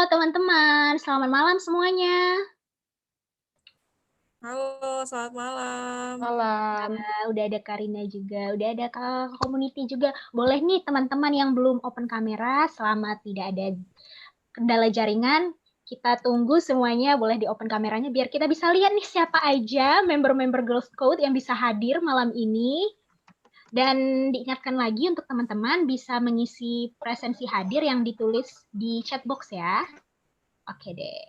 teman-teman, selamat malam semuanya. Halo, selamat malam. Malam. Udah ada Karina juga, udah ada Kakak Community juga. Boleh nih teman-teman yang belum open kamera, selama tidak ada kendala jaringan, kita tunggu semuanya boleh di open kameranya biar kita bisa lihat nih siapa aja member-member Girls Code yang bisa hadir malam ini. Dan diingatkan lagi untuk teman-teman bisa mengisi presensi hadir yang ditulis di chat box ya. Oke deh.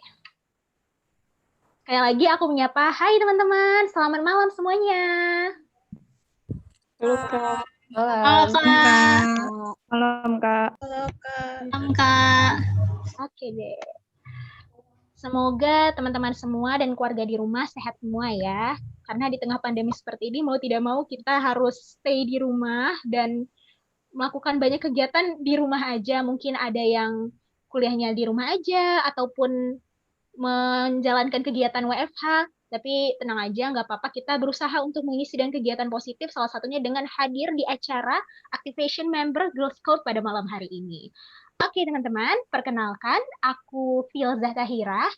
Sekali lagi aku menyapa, hai teman-teman, selamat malam semuanya. Halo Kak. Halo Malam. Kak. Malam Kak. Halo, Kak. Malam Kak. Oke deh. Semoga teman-teman semua dan keluarga di rumah sehat semua ya. Karena di tengah pandemi seperti ini mau tidak mau kita harus stay di rumah dan melakukan banyak kegiatan di rumah aja. Mungkin ada yang kuliahnya di rumah aja ataupun menjalankan kegiatan WFH, tapi tenang aja, nggak apa-apa. Kita berusaha untuk mengisi dan kegiatan positif, salah satunya dengan hadir di acara Activation Member Girls Code pada malam hari ini. Oke teman-teman, perkenalkan, aku Filzah Tahira,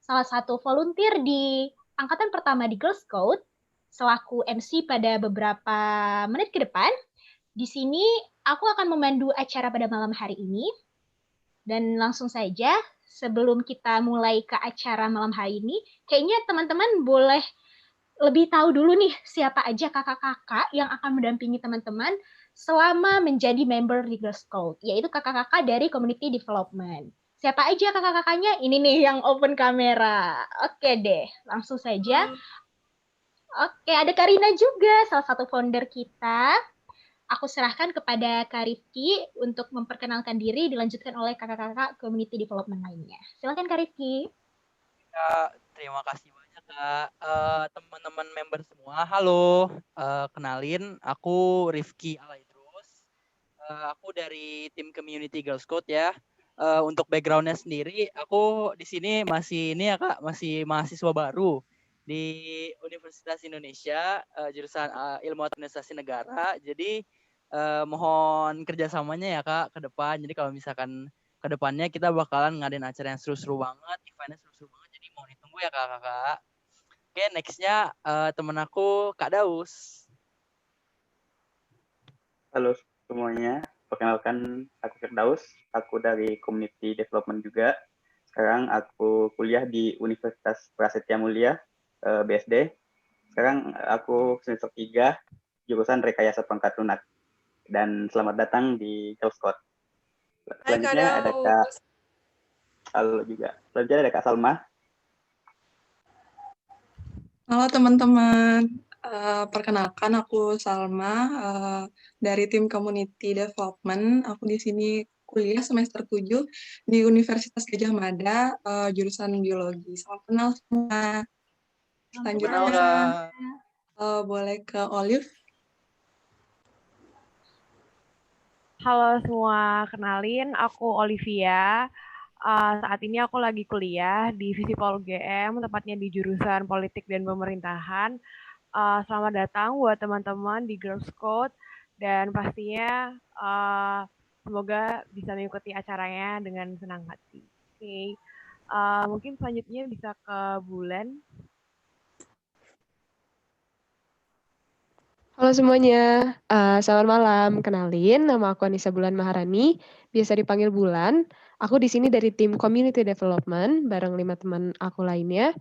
salah satu volunteer di angkatan pertama di Girls Code, selaku MC pada beberapa menit ke depan. Di sini aku akan memandu acara pada malam hari ini. Dan langsung saja, sebelum kita mulai ke acara malam hari ini, kayaknya teman-teman boleh lebih tahu dulu nih siapa aja kakak-kakak yang akan mendampingi teman-teman selama menjadi member di Girls Code, yaitu kakak-kakak dari Community Development. Siapa aja kakak-kakaknya? Ini nih yang open kamera. Oke deh, langsung saja. Oke, ada Karina juga, salah satu founder kita. Aku serahkan kepada Kak Rifki untuk memperkenalkan diri, dilanjutkan oleh kakak-kakak community development lainnya. Silakan Kak Rifki. Kak, terima kasih banyak Kak. Teman-teman member semua, halo. Kenalin, aku Rifki Alaidrus. Aku dari tim Community Girls Code ya. Untuk backgroundnya sendiri, aku di sini masih ini ya Kak, masih mahasiswa baru di Universitas Indonesia, jurusan Ilmu Administrasi Negara. Jadi mohon kerjasamanya ya Kak ke depan. Jadi kalau misalkan ke depannya kita bakalan ngadain acara yang seru-seru banget, eventnya seru-seru banget. Jadi mohon ditunggu ya kakak-kakak. Oke, nextnya temen aku Kak Daus. Halo semuanya, perkenalkan aku Firdaus, aku dari Community Development juga. Sekarang aku kuliah di Universitas Prasetya Mulia, BSD. Sekarang aku semester 3, jurusan Rekayasa Perangkat Lunak. Dan selamat datang di Girls Code. Selanjutnya ada Kak, halo juga. Selanjutnya ada Kak Salma. Halo teman-teman, perkenalkan aku Salma dari tim Community Development. Aku di sini kuliah semester 7 di Universitas Gadjah Mada, jurusan Biologi. Salam kenal semua. Selanjutnya boleh ke Olive. Halo semua, kenalin aku Olivia. Saat ini aku lagi kuliah di Visipol UGM, tepatnya di jurusan Politik dan Pemerintahan. Selamat datang buat teman-teman di Girls Code dan pastinya semoga bisa mengikuti acaranya dengan senang hati. Oke. Mungkin selanjutnya bisa ke Bulan. Halo semuanya, selamat malam. Kenalin, nama aku Anissa Bulan Maharani, biasa dipanggil Bulan. Aku di sini dari tim Community Development, bareng 5 teman aku lainnya.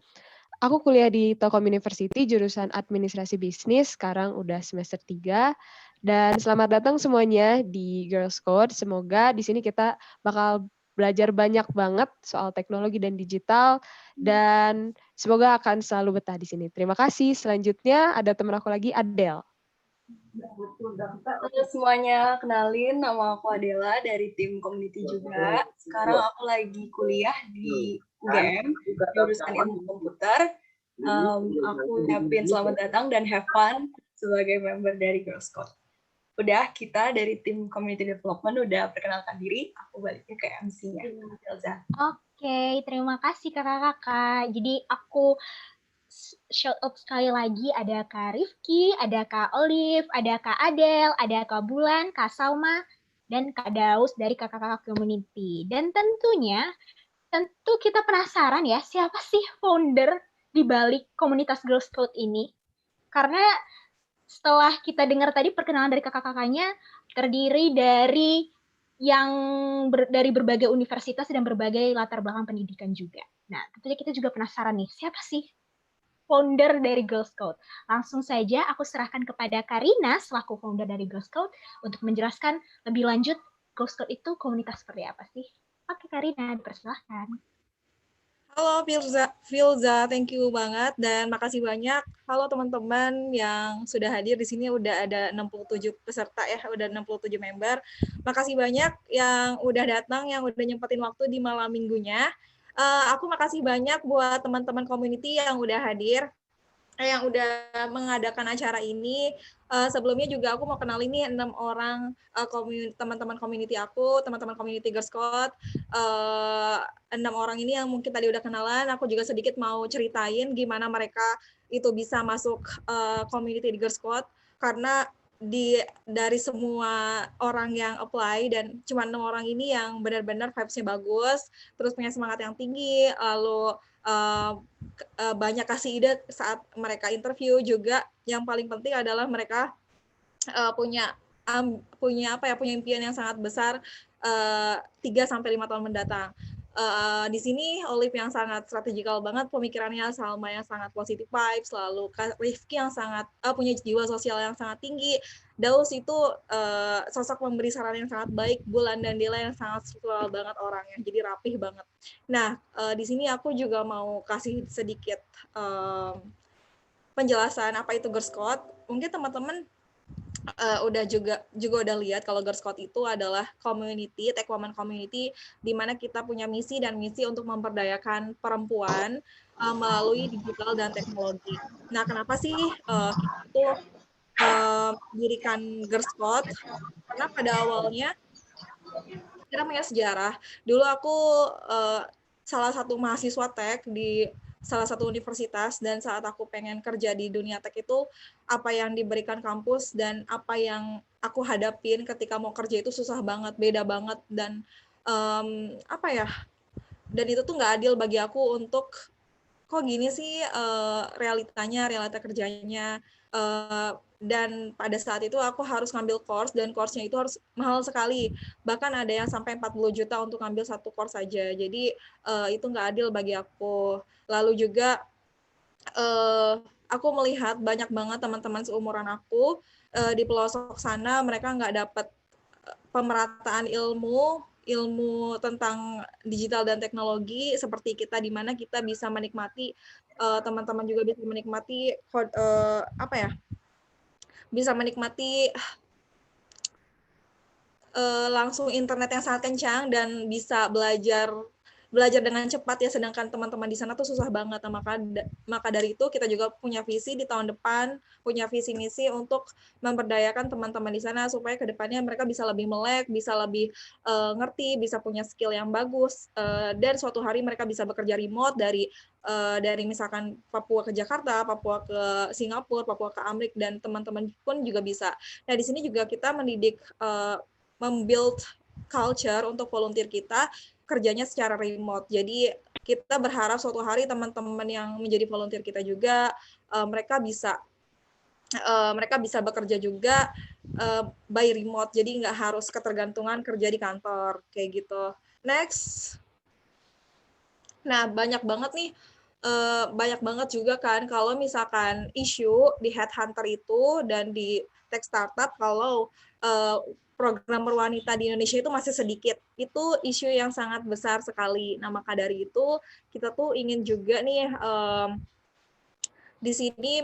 Aku kuliah di Telkom University, jurusan Administrasi Bisnis, sekarang udah semester 3. Dan selamat datang semuanya di Girls Code. Semoga di sini kita bakal belajar banyak banget soal teknologi dan digital, dan semoga akan selalu betah di sini. Terima kasih. Selanjutnya ada teman aku lagi, Adele. Halo semuanya, kenalin nama aku Adela dari tim community juga. Sekarang aku lagi kuliah di UGM, jurusan ilmu komputer. Aku ucapin selamat datang dan have fun sebagai member dari Girls Code. Udah, kita dari tim community development udah perkenalkan diri, aku baliknya ke MC-nya, Elza. Oke, terima kasih kakak-kakak. Jadi aku shout out sekali lagi, ada Kak Rifki, ada Kak Olive, ada Kak Adel, ada Kak Bulan, Kak Salma, dan Kak Daus dari kakak-kakak community. Dan tentunya Tentu kita penasaran ya, siapa sih founder di balik komunitas Girl Scout ini? Karena setelah kita dengar tadi perkenalan dari kakak-kakaknya, terdiri dari yang dari berbagai universitas dan berbagai latar belakang pendidikan juga. Nah, tentunya kita juga penasaran nih, siapa sih founder dari Girl Scout? Langsung saja aku serahkan kepada Karina selaku founder dari Girl Scout untuk menjelaskan lebih lanjut Girl Scout itu komunitas seperti apa sih? Oke Karina, dipersilahkan. Halo Filza, thank you banget dan makasih banyak. Halo teman-teman yang sudah hadir di sini, udah ada 67 peserta ya, udah 67 member. Makasih banyak yang udah datang, yang udah nyempetin waktu di malam minggunya. Aku makasih banyak buat teman-teman community yang udah hadir, yang udah mengadakan acara ini. Sebelumnya juga aku mau kenal ini 6 orang teman-teman community aku, teman-teman community Girl Scout. 6 orang ini yang mungkin tadi udah kenalan, aku juga sedikit mau ceritain gimana mereka itu bisa masuk community di Girl Scout, karena dari semua orang yang apply dan cuma 6 orang ini yang benar-benar vibes-nya bagus, terus punya semangat yang tinggi, lalu banyak kasih ide saat mereka interview juga. Yang paling penting adalah mereka punya impian yang sangat besar 3-5 tahun mendatang. Di sini Olive yang sangat strategikal banget pemikirannya, Salma yang sangat positif vibes, lalu Rifki yang sangat punya jiwa sosial yang sangat tinggi, Daus itu sosok memberi saran yang sangat baik, Bulan dan Dela yang sangat struktural banget orangnya, jadi rapih banget. Nah, di sini aku juga mau kasih sedikit penjelasan apa itu Girl Scout. Mungkin teman-teman udah juga udah lihat kalau Girl Scout itu adalah community, Tech Women community, di mana kita punya misi untuk memperdayakan perempuan melalui digital dan teknologi. Nah, kenapa sih kita itu mendirikan Girl Scout? Karena pada awalnya kita punya sejarah. Dulu aku salah satu mahasiswa tech di salah satu universitas, dan saat aku pengen kerja di dunia tech itu, apa yang diberikan kampus dan apa yang aku hadapin ketika mau kerja itu susah banget, beda banget, dan dan itu tuh nggak adil bagi aku untuk kok gini sih realita kerjanya, dan pada saat itu aku harus ngambil course, dan course-nya itu harus mahal sekali, bahkan ada yang sampai 40 juta untuk ngambil satu course saja, jadi itu nggak adil bagi aku. Lalu juga aku melihat banyak banget teman-teman seumuran aku di pelosok sana, mereka nggak dapat pemerataan ilmu tentang digital dan teknologi seperti kita, di mana kita bisa menikmati, teman-teman juga bisa menikmati bisa menikmati langsung internet yang sangat kencang dan bisa belajar dengan cepat ya, sedangkan teman-teman di sana tuh susah banget. Maka dari itu kita juga punya visi di tahun depan, punya visi misi untuk memberdayakan teman-teman di sana supaya kedepannya mereka bisa lebih melek, bisa lebih ngerti, bisa punya skill yang bagus, dan suatu hari mereka bisa bekerja remote dari misalkan Papua ke Jakarta, Papua ke Singapura, Papua ke Amerika, dan teman-teman pun juga bisa. Nah, di sini juga kita mendidik, membuild culture untuk volunteer kita kerjanya secara remote. Jadi kita berharap suatu hari teman-teman yang menjadi volunteer kita juga mereka bisa bekerja juga by remote. Jadi nggak harus ketergantungan kerja di kantor kayak gitu. Next. Nah, banyak banget juga kan kalau misalkan isu di Headhunter itu dan di tech startup, kalau program wanita di Indonesia itu masih sedikit. Itu isu yang sangat besar sekali. Nah, maka dari itu kita tuh ingin juga nih di sini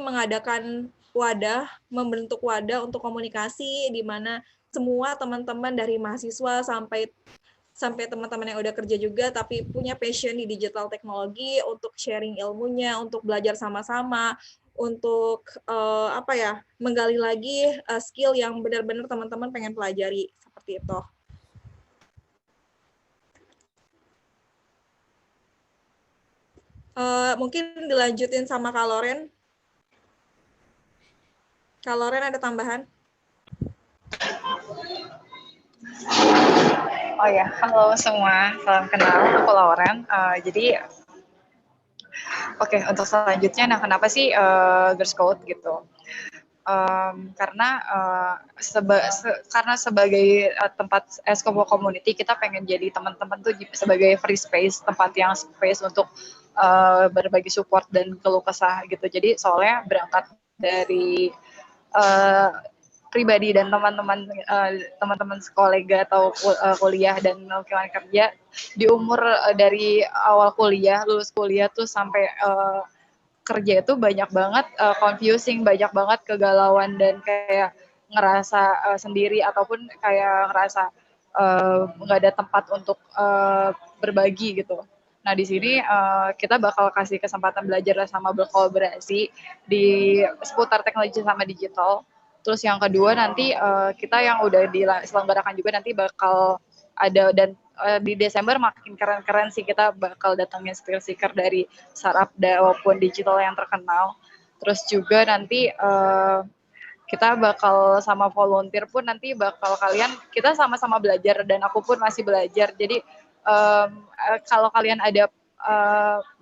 membentuk wadah untuk komunikasi, di mana semua teman-teman dari mahasiswa sampai teman-teman yang udah kerja juga tapi punya passion di digital teknologi untuk sharing ilmunya, untuk belajar sama-sama, untuk menggali lagi skill yang benar-benar teman-teman pengen pelajari, seperti itu. Mungkin dilanjutin sama Kak Loren. Kak Loren ada tambahan? Oh ya, halo semua, salam kenal, aku Lauren. Oke, untuk selanjutnya, nah kenapa sih Girls Code gitu? Karena karena sebagai tempat Eskopo community, kita pengen jadi teman-teman tuh sebagai free space, tempat yang space untuk berbagi support dan keluh kesah gitu. Jadi soalnya berangkat dari pribadi dan teman-teman kolega atau kuliah dan lingkungan kerja di umur dari awal kuliah, lulus kuliah tuh sampai kerja itu banyak banget confusing, banyak banget kegalauan dan kayak ngerasa sendiri ataupun kayak ngerasa nggak ada tempat untuk berbagi gitu. Nah di sini kita bakal kasih kesempatan belajar sama berkolaborasi di seputar teknologi sama digital. Terus yang kedua nanti kita yang udah diselenggarakan juga nanti bakal ada dan di Desember makin keren-keren sih, kita bakal datangin speaker dari startup maupun digital yang terkenal. Terus juga nanti kita bakal sama volunteer pun nanti bakal kita sama-sama belajar dan aku pun masih belajar. Jadi kalau kalian ada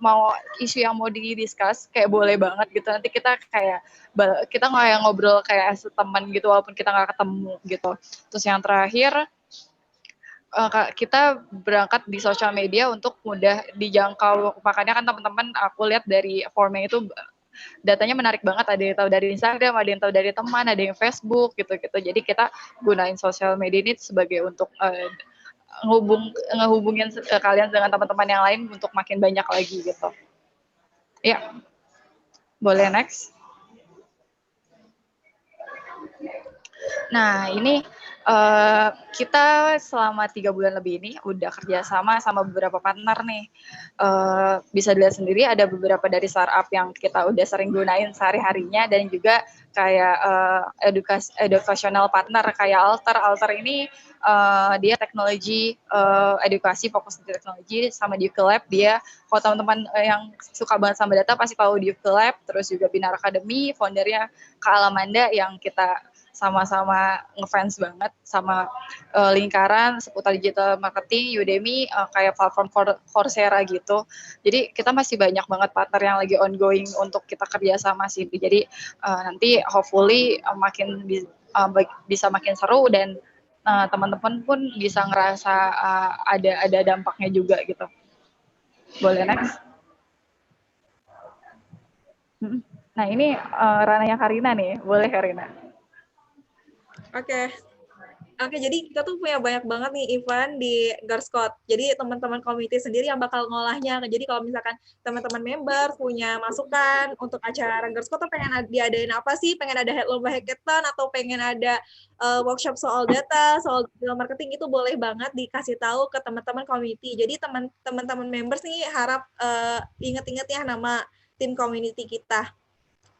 mau isu yang mau di-discuss kayak boleh banget gitu. Nanti kita kayak ngobrol kayak teman gitu walaupun kita nggak ketemu gitu. Terus yang terakhir kita berangkat di sosial media untuk mudah dijangkau. Makanya kan teman-teman aku lihat dari formnya itu datanya menarik banget, ada yang tahu dari Instagram, ada yang tahu dari teman, ada yang Facebook gitu-gitu. Jadi kita gunain sosial media ini sebagai untuk ngehubungin kalian dengan teman-teman yang lain untuk makin banyak lagi gitu. Ya, boleh next. Nah ini kita selama 3 bulan lebih ini udah kerjasama sama beberapa partner nih. Bisa dilihat sendiri ada beberapa dari startup yang kita udah sering gunain sehari-harinya dan juga kayak educational partner kayak Alter ini dia teknologi edukasi, fokus di teknologi, sama di Lab dia. Kalau teman-teman yang suka banget sama data pasti tahu di Lab. Terus juga Binar Academy, foundernya Kak Alamanda yang kita sama-sama ngefans banget sama lingkaran seputar digital marketing, Udemy, kayak platform Coursera gitu. Jadi kita masih banyak banget partner yang lagi ongoing untuk kita kerjasama sih. Jadi nanti hopefully bisa makin seru dan teman-teman pun bisa ngerasa ada dampaknya juga gitu. Boleh next? Nah ini ranahnya Karina nih, boleh Karina? Oke, jadi kita tuh punya banyak banget nih event di Girls Code. Jadi teman-teman community sendiri yang bakal ngolahnya. Jadi kalau misalkan teman-teman member punya masukan untuk acara Girls Code tuh pengen diadain apa sih? Pengen ada lomba hackathon atau pengen ada workshop soal data, soal digital marketing, itu boleh banget dikasih tahu ke teman-teman community. Jadi teman-teman members nih harap inget-inget ya nama tim community kita.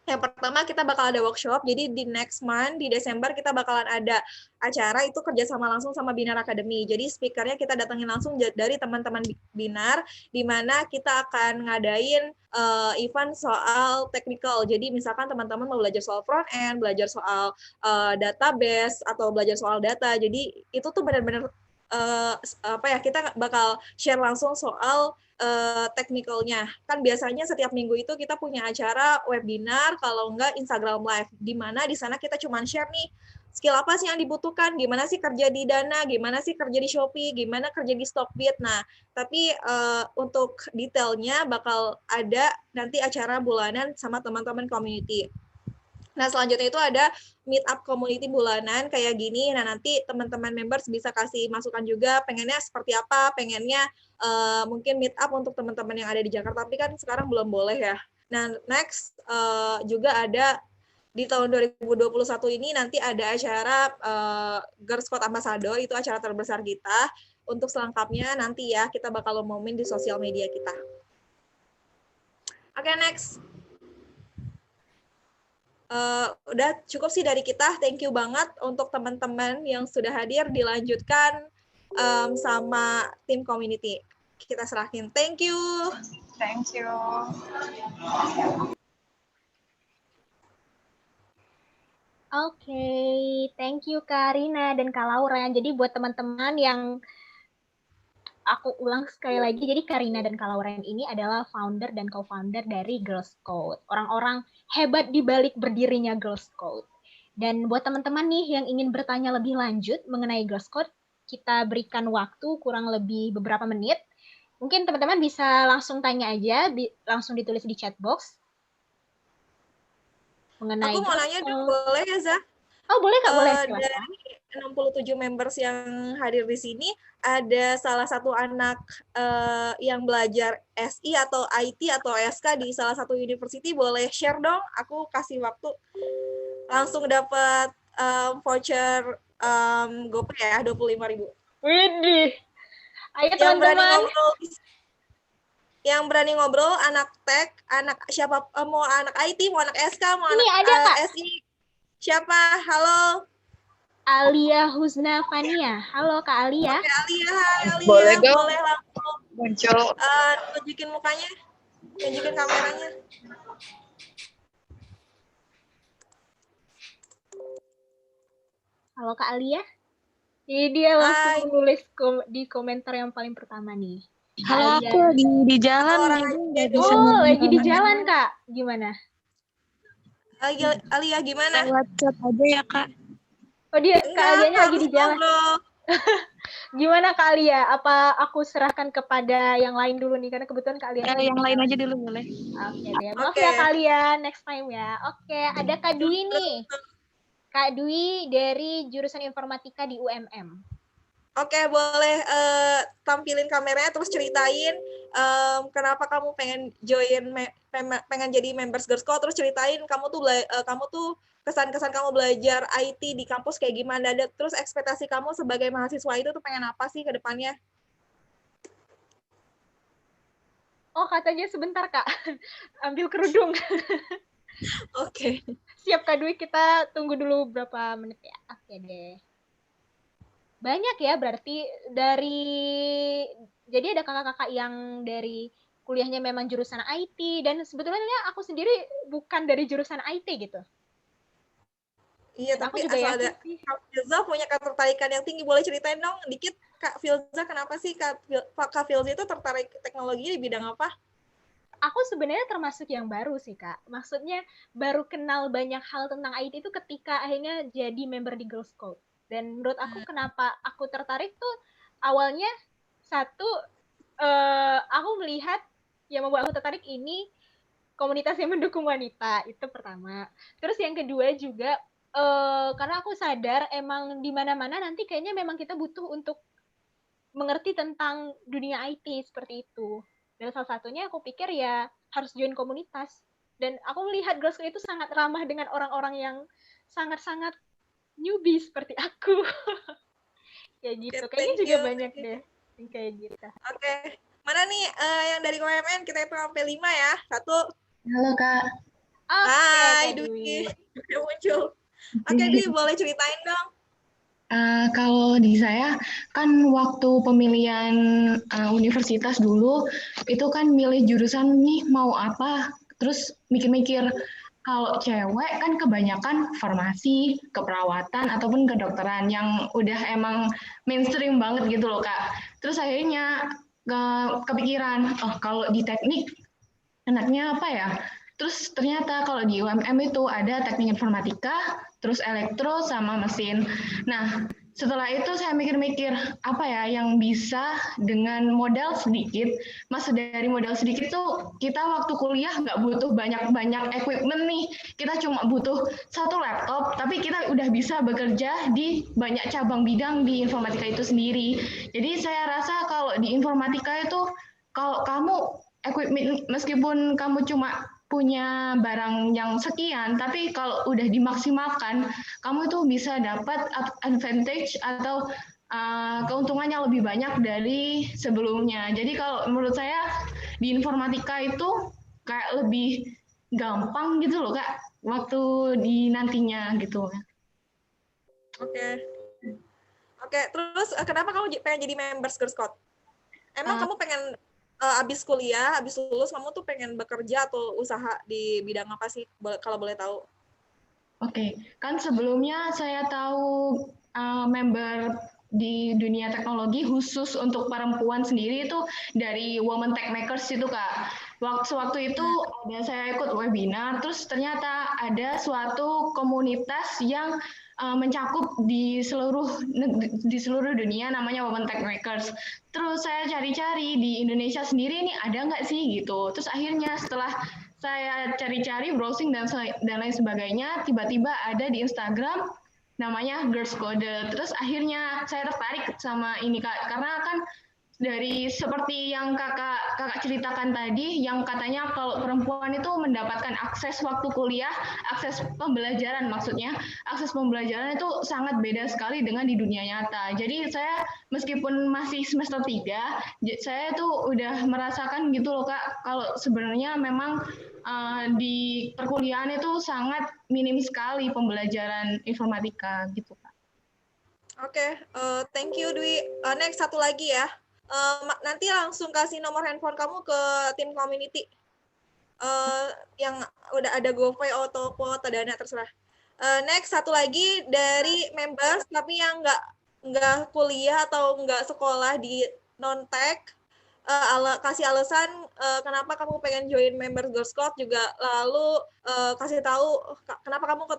Yang pertama kita bakal ada workshop, jadi di next month, di Desember kita bakalan ada acara itu kerjasama langsung sama Binar Academy. Jadi speakernya kita datangin langsung dari teman-teman Binar, di mana kita akan ngadain event soal technical. Jadi misalkan teman-teman mau belajar soal front end, belajar soal database, atau belajar soal data. Jadi itu tuh benar-benar kita bakal share langsung soal teknikalnya. Kan biasanya setiap minggu itu kita punya acara webinar, kalau enggak Instagram Live, di mana di sana kita cuma share nih skill apa sih yang dibutuhkan, gimana sih kerja di Dana, gimana sih kerja di Shopee, gimana kerja di Stockbit. Nah, tapi untuk detailnya bakal ada nanti acara bulanan sama teman-teman community. Nah, selanjutnya itu ada meet up community bulanan kayak gini. Nah, nanti teman-teman members bisa kasih masukan juga, pengennya seperti apa, pengennya mungkin meet up untuk teman-teman yang ada di Jakarta, tapi kan sekarang belum boleh ya. Nah, next juga ada di tahun 2021 ini nanti ada acara Girls Code Ambassador, itu acara terbesar kita. Untuk selengkapnya nanti ya, kita bakal umumin di sosial media kita. Oke, next. Udah cukup sih dari kita. Thank you banget untuk teman-teman yang sudah hadir. Dilanjutkan sama tim community. Kita serahin. Thank you. Thank you. Oke, thank you Kak Rina dan Kak Laura. Jadi buat teman-teman yang aku ulang sekali lagi, jadi Karina dan Kak Lauren ini adalah founder dan co-founder dari Girl Scout. Orang-orang hebat di balik berdirinya Girl Scout. Dan buat teman-teman nih yang ingin bertanya lebih lanjut mengenai Girl Scout, kita berikan waktu kurang lebih beberapa menit. Mungkin teman-teman bisa langsung tanya aja, langsung ditulis di chat box. Mengenai Aku mau nanya dong, boleh ya, Zah? Oh, boleh Kak, boleh. Dari 67 members yang hadir di sini, ada salah satu anak yang belajar SI atau IT atau SK di salah satu university, boleh share dong? Aku kasih waktu. Langsung dapat voucher GoPay ya, 25.000. Widih. Ayo teman-teman. Yang berani ngobrol, anak tech, anak siapa, mau anak IT, mau anak SK, mau ini anak ada, Kak. SI. Siapa? Halo. Alia Husna Fania. Halo Kak Alia. Oke, Alia. Boleh dong. Boleh langsung muncul. Tunjukin mukanya. Tunjukin kameranya. Halo Kak Alia. Jadi dia langsung nulis di komentar yang paling pertama nih. Halo, aku lagi di jalan. Lagi di jalan Kak. Gimana? Alia gimana? Lewat chat aja ya Kak. Oh dia Kak Alianya lagi di jalan. Gimana Kak Alia? Apa aku serahkan kepada yang lain dulu nih karena kebetulan Kak Alia. Yang lain aja dulu boleh. Oke deh. Maaf ya Kak Alia, next time ya. Oke, ada Kak Dwi nih. Kak Dwi dari jurusan informatika di UMM. Oke, boleh tampilin kameranya terus ceritain kenapa kamu pengen join pengen jadi members Girl Scout, terus ceritain kamu tuh kesan-kesan kamu belajar IT di kampus kayak gimana, dan terus ekspektasi kamu sebagai mahasiswa itu tuh pengen apa sih ke depannya? Oh, katanya sebentar Kak. Ambil kerudung. Oke. Siap Kak Dwi, kita tunggu dulu berapa menit ya. Oke deh. Banyak ya berarti jadi ada kakak-kakak yang dari kuliahnya memang jurusan IT, dan sebetulnya aku sendiri bukan dari jurusan IT gitu. Iya, dan tapi aku juga asal ada Kak Filza punya ketertarikan yang tinggi, boleh ceritain dong dikit Kak Filza, kenapa sih Kak Filza itu tertarik teknologi di bidang apa? Aku sebenarnya termasuk yang baru sih Kak. Maksudnya baru kenal banyak hal tentang IT itu ketika akhirnya jadi member di Girl Scout. Dan menurut aku kenapa aku tertarik tuh awalnya satu aku melihat yang membuat aku tertarik ini komunitas yang mendukung wanita, itu pertama. Terus yang kedua juga karena aku sadar emang di mana-mana nanti kayaknya memang kita butuh untuk mengerti tentang dunia IT seperti itu. Dan salah satunya aku pikir ya harus join komunitas. Dan aku melihat Girl Scout itu sangat ramah dengan orang-orang yang sangat-sangat newbie seperti aku. Kayak gitu. Kayaknya juga banyak deh yang kayak gitu. Oke. Mana nih yang dari UMN? Kita hitung sampai 5 ya. 1. Halo Kak. Hai Dwi. Udah muncul. Oke Dwi, boleh ceritain dong. Kalau di saya kan waktu pemilihan universitas dulu itu kan milih jurusan nih mau apa, terus mikir-mikir kalau cewek kan kebanyakan farmasi, keperawatan ataupun kedokteran yang udah emang mainstream banget gitu loh Kak. Terus akhirnya kepikiran, oh kalau di teknik enaknya apa ya? Terus ternyata kalau di UMM itu ada teknik informatika, terus elektro sama mesin. Nah, setelah itu saya mikir-mikir apa ya yang bisa dengan modal sedikit. Maksud dari modal sedikit tuh kita waktu kuliah nggak butuh banyak-banyak equipment nih. Kita cuma butuh satu laptop, tapi kita udah bisa bekerja di banyak cabang bidang di informatika itu sendiri. Jadi saya rasa kalau di informatika itu kalau kamu equipment meskipun kamu cuma punya barang yang sekian, tapi kalau udah dimaksimalkan, kamu tuh bisa dapat advantage atau keuntungannya lebih banyak dari sebelumnya. Jadi kalau menurut saya di informatika itu kayak lebih gampang gitu loh Kak, waktu di nantinya gitu. Oke, terus kenapa kamu pengen jadi members Girl Scout? Emang kamu pengen abis kuliah, abis lulus, kamu tuh pengen bekerja atau usaha di bidang apa sih, kalau boleh tahu? Oke, kan sebelumnya saya tahu member di dunia teknologi khusus untuk perempuan sendiri itu dari Women Tech Makers itu Kak. Waktu itu saya ikut webinar, terus ternyata ada suatu komunitas yang mencakup di seluruh dunia namanya Women Tech Makers. Terus saya cari-cari di Indonesia sendiri ini ada nggak sih gitu. Terus akhirnya setelah saya cari-cari, browsing dan lain sebagainya, tiba-tiba ada di Instagram namanya Girls Code. Terus akhirnya saya tertarik sama ini Kak, karena kan dari seperti yang kakak ceritakan tadi, yang katanya kalau perempuan itu mendapatkan akses waktu kuliah, akses pembelajaran maksudnya, akses pembelajaran itu sangat beda sekali dengan di dunia nyata. Jadi saya meskipun masih semester 3, saya tuh udah merasakan gitu loh Kak, kalau sebenarnya memang di perkuliahan itu sangat minim sekali pembelajaran informatika gitu Kak. Oke, thank you Dwi. Next satu lagi ya. Nanti langsung kasih nomor handphone kamu ke tim community yang udah ada GoPay, Autopod, Dana terserah. Next satu lagi dari members tapi yang nggak kuliah atau nggak sekolah di non-tech, kasih alasan kenapa kamu pengen join members Girl Scout, juga lalu kasih tahu kenapa kamu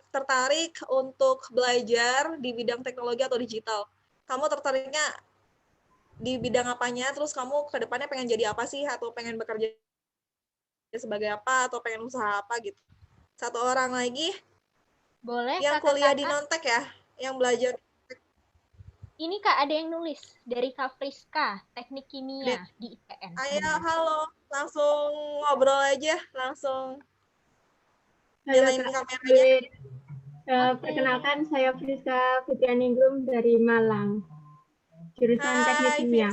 tertarik untuk belajar di bidang teknologi atau digital. Kamu tertariknya di bidang apanya, terus kamu ke depannya pengen jadi apa sih, atau pengen bekerja sebagai apa, atau pengen usaha apa gitu. Satu orang lagi. Boleh, yang kakak, kuliah di non-tech ya, yang belajar. Ini Kak, ada yang nulis dari Kak Friska, Teknik Kimia di ITN. Ayo, halo. Langsung ngobrol aja, langsung nyalain kameranya. Perkenalkan, saya Friska Fitrianingrum dari Malang, jurusan Teknik Kimia.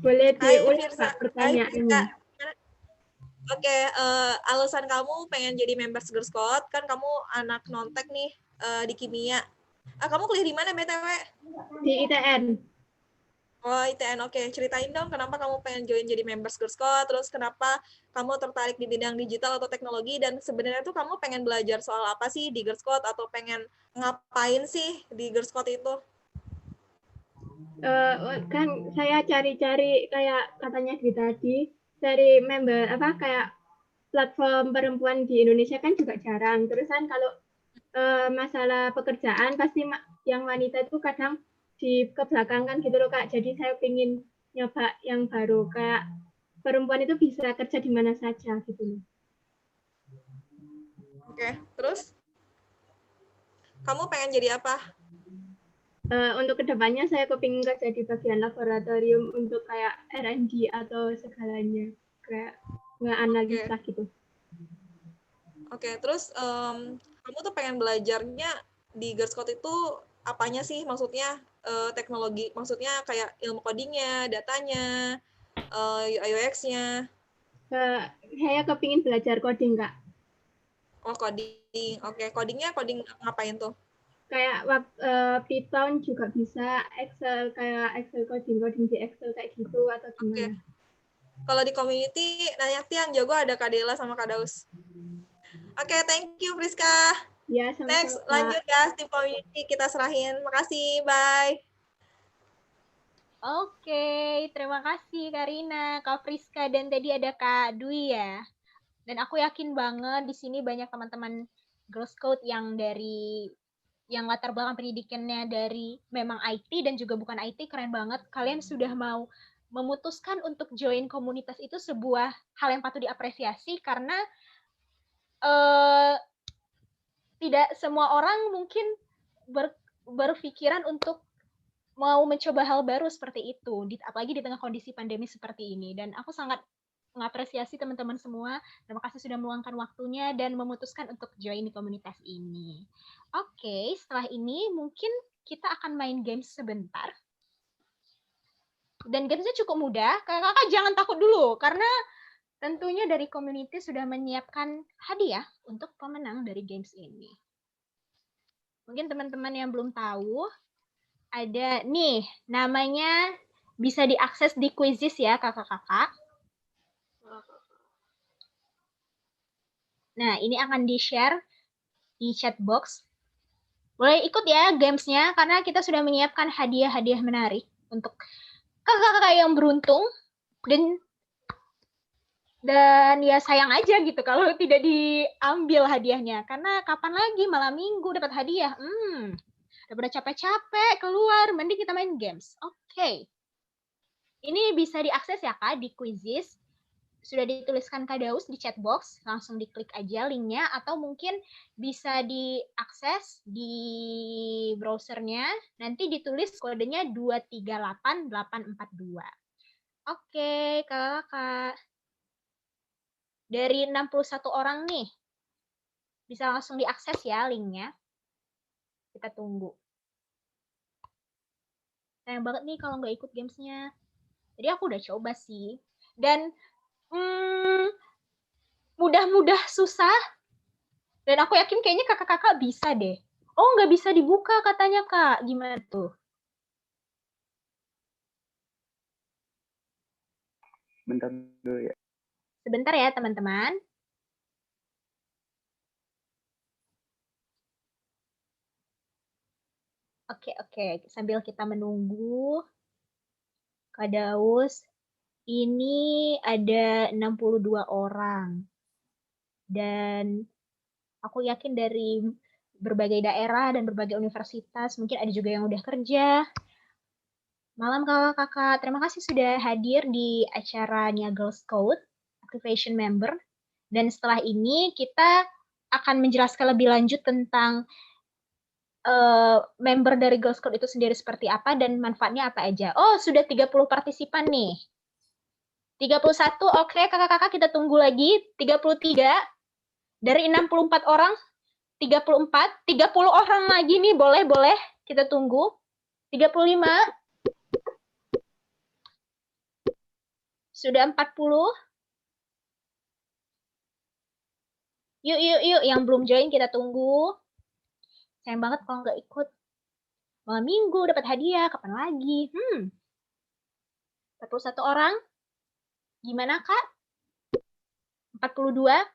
Boleh diulang Kak pertanyaannya? Oke, alasan kamu pengen jadi members Girl Scout, kan kamu anak non-tech nih di kimia. Kamu kuliah di mana BTW? Di ITN. Oh, ITN, oke. Ceritain dong kenapa kamu pengen join jadi members Girl Scout, terus kenapa kamu tertarik di bidang digital atau teknologi, dan sebenarnya tuh kamu pengen belajar soal apa sih di Girl Scout, atau pengen ngapain sih di Girl Scout itu? Kan saya cari-cari kayak katanya tadi, dari member kayak platform perempuan di Indonesia kan juga jarang. Terus kan kalau masalah pekerjaan pasti yang wanita itu kadang di kebelakangkan gitu loh Kak. Jadi saya pengen nyoba yang baru, Kak. Perempuan itu bisa kerja di mana saja gitu loh. Oke, terus kamu pengen jadi apa? Untuk kedepannya saya kepingin kerja di bagian laboratorium untuk kayak R&D atau segalanya, kayak nge-analisa gitu. Oke, terus kamu tuh pengen belajarnya di Girl Scout itu apanya sih? Maksudnya teknologi, maksudnya kayak ilmu codingnya, datanya, UX-nya. Saya kepingin belajar coding, Kak. Oh, coding. Oke, codingnya coding ngapain tuh? Kayak Python juga bisa, Excel kayak Excel coding di Excel kayak gitu atau gimana? Kalau di community, nanti yang jago ada Kak Dela sama Kak Daus. Oke, thank you Friska. Ya, sama-sama. Next, lanjut ya, tim community kita serahin. Makasih, bye. Oke, terima kasih Karina, Kak Friska, dan tadi ada Kak Dwi ya. Dan aku yakin banget di sini banyak teman-teman Girl Scout yang latar belakang pendidikannya dari memang IT dan juga bukan IT, keren banget. Kalian sudah mau memutuskan untuk join komunitas itu sebuah hal yang patut diapresiasi, karena tidak semua orang mungkin berpikiran untuk mau mencoba hal baru seperti itu, apalagi di tengah kondisi pandemi seperti ini. Dan aku sangat mengapresiasi teman-teman semua. Terima kasih sudah meluangkan waktunya dan memutuskan untuk join di komunitas ini. Oke, setelah ini mungkin kita akan main games sebentar. Dan gamesnya cukup mudah. Kakak jangan takut dulu, karena tentunya dari community sudah menyiapkan hadiah untuk pemenang dari games ini. Mungkin teman-teman yang belum tahu, ada nih, namanya bisa diakses di Quizzes ya, kakak-kakak. Nah, ini akan di-share di chat box. Boleh ikut ya gamesnya, karena kita sudah menyiapkan hadiah-hadiah menarik untuk kakak-kakak yang beruntung. Dan ya sayang aja gitu kalau tidak diambil hadiahnya. Karena kapan lagi malam minggu dapat hadiah? Daripada capek-capek keluar, mending kita main games. Oke. Ini bisa diakses ya Kak di Quizizz. Sudah dituliskan Kak Daus di chat box, langsung diklik aja linknya, atau mungkin bisa diakses di browsernya, nanti ditulis kodenya 238842. Oke, kakak. Dari 61 orang nih, bisa langsung diakses ya linknya. Kita tunggu. Sayang banget nih kalau nggak ikut gamesnya. Jadi aku udah coba sih. Dan mudah-mudah susah. Dan aku yakin kayaknya kakak-kakak bisa deh. Oh, nggak bisa dibuka katanya, Kak. Gimana tuh? Bentar dulu ya. Sebentar ya, teman-teman. Oke. Sambil kita menunggu, Kak Daus, ini ada 62 orang. Dan aku yakin dari berbagai daerah dan berbagai universitas, mungkin ada juga yang udah kerja. Malam kakak-kakak, terima kasih sudah hadir di acaranya Girl Scout Activation Member. Dan setelah ini kita akan menjelaskan lebih lanjut tentang member dari Girl Scout itu sendiri seperti apa dan manfaatnya apa aja. Oh, sudah 30 partisipan nih. 31, oke kakak-kakak kita tunggu lagi. 33, dari 64 orang, 34, 30 orang lagi nih, boleh kita tunggu. 35, sudah 40. Yuk, yang belum join kita tunggu. Sayang banget kalau nggak ikut. Malam minggu dapat hadiah, kapan lagi? 41 orang. Gimana, Kak? 42.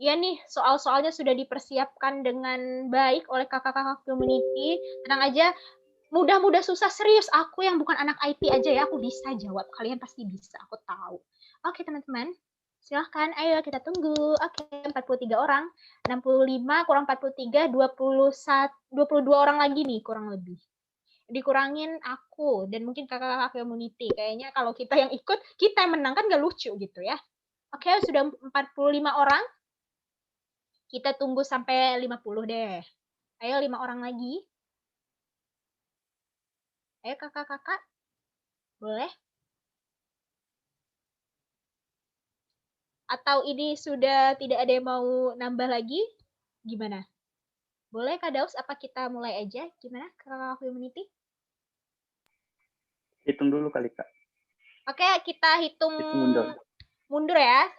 Iya nih, soal-soalnya sudah dipersiapkan dengan baik oleh kakak-kakak community. Tenang aja, mudah-mudah susah, serius. Aku yang bukan anak IT aja ya, aku bisa jawab. Kalian pasti bisa, aku tahu. Oke, teman-teman. Silahkan, ayo kita tunggu. Oke, 43 orang. 65 kurang 43, 22 orang lagi nih, kurang lebih. Dikurangin aku, dan mungkin kakak-kakak community. Kayaknya kalau kita yang ikut, kita yang menang, kan gak lucu gitu ya. Oke, sudah 45 orang. Kita tunggu sampai 50 deh. Ayo 5 orang lagi. Ayo kakak-kakak. Boleh? Atau ini sudah tidak ada yang mau nambah lagi? Gimana? Boleh Kak Daus, apa kita mulai aja? Gimana kakak community? Hitung dulu kali, Kak. Oke, kita hitung mundur ya.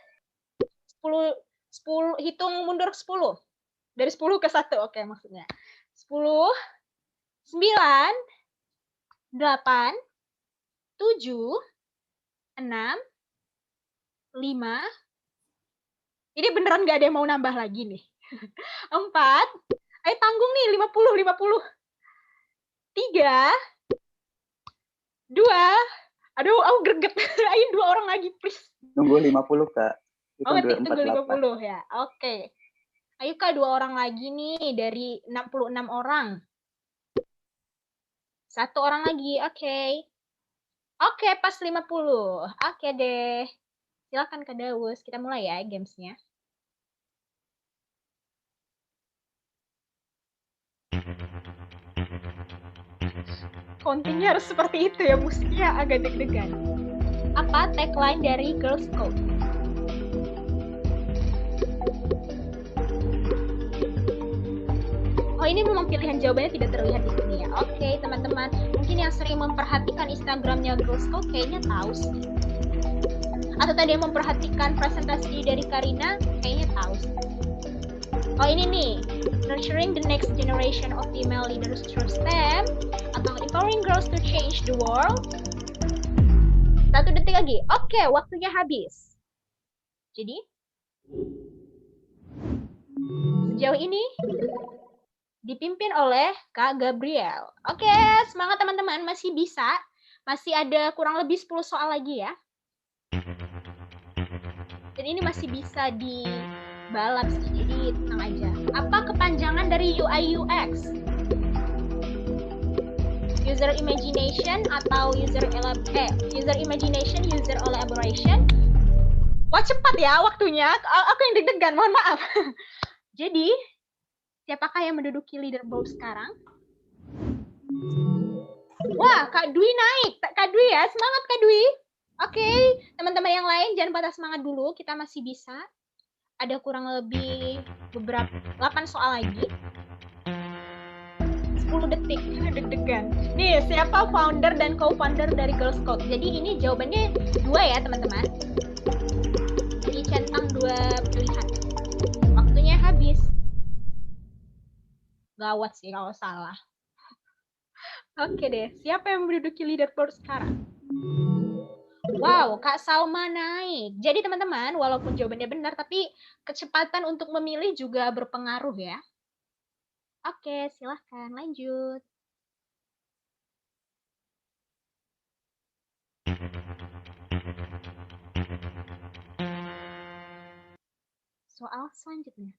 10, hitung mundur 10. Dari 10 ke 1, oke maksudnya. 10, 9, 8, 7, 6, 5. Ini beneran nggak ada yang mau nambah lagi nih. 4. Ayo tanggung nih, 50. 3. 2. Aduh, aku greget. Ayo 2 orang lagi, please. Tunggu 50, Kak. Oh, tunggu 50 ya. Oke. Ayo Kak, 2 orang lagi nih dari 66 orang. 1 orang lagi, oke. Oke, pas 50. Oke deh. Silakan Kak Daus, kita mulai ya gamesnya. Countingnya harus seperti itu ya, musiknya agak deg-degan. Apa tagline dari Girl Scout? Oh, ini memang pilihan jawabannya tidak terlihat di sini ya. Oke, teman-teman. Mungkin yang sering memperhatikan Instagramnya Girl Scout kayaknya tahu sih. Atau tadi yang memperhatikan presentasi dari Karina kayaknya tahu sih. Oh, ini nih. Nurturing the next generation of female leaders through STEM atau empowering girls to change the world. 1 detik lagi. Oke, waktunya habis. Jadi, sejauh ini dipimpin oleh Kak Gabriel. Oke, semangat teman-teman, masih bisa. Masih ada kurang lebih 10 soal lagi ya. Dan ini masih bisa dibalap sih, jadi tenang aja. Apa kepanjangan dari UI UX? User imagination atau user imagination, user elaboration. Wah, cepat ya waktunya. Aku yang deg-degan, mohon maaf. Jadi, siapakah yang menduduki leaderboard sekarang? Wah, Kak Dwi naik. Kak Dwi ya, semangat Kak Dwi. Oke, teman-teman yang lain jangan patah semangat dulu, kita masih bisa. Ada kurang lebih beberapa 8 soal lagi. 10 detik, deg-degan. Nih, siapa founder dan co-founder dari Girl Scout? Jadi ini jawabannya 2 ya, teman-teman. Dicentang 2 pilihan. Waktunya habis. Gawat sih kalau salah. Oke deh, siapa yang menduduki leaderboard sekarang? Wow, Kak Salma naik. Jadi teman-teman, walaupun jawabannya benar, tapi kecepatan untuk memilih juga berpengaruh ya. Oke, silahkan lanjut. Soal selanjutnya.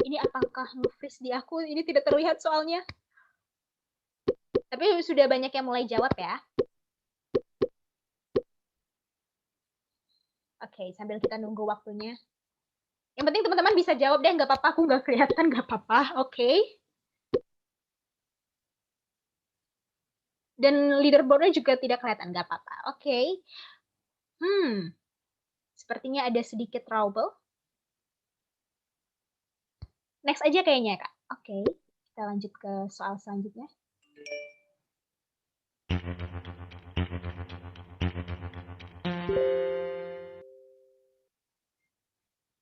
Ini apakah nge-freeze di aku? Ini tidak terlihat soalnya. Tapi sudah banyak yang mulai jawab ya. Oke, sambil kita nunggu waktunya. Yang penting teman-teman bisa jawab deh, nggak apa-apa, aku nggak kelihatan, nggak apa-apa, oke. Dan leaderboardnya juga tidak kelihatan, nggak apa-apa, oke. Sepertinya ada sedikit trouble. Next aja kayaknya, Kak. Oke, kita lanjut ke soal selanjutnya.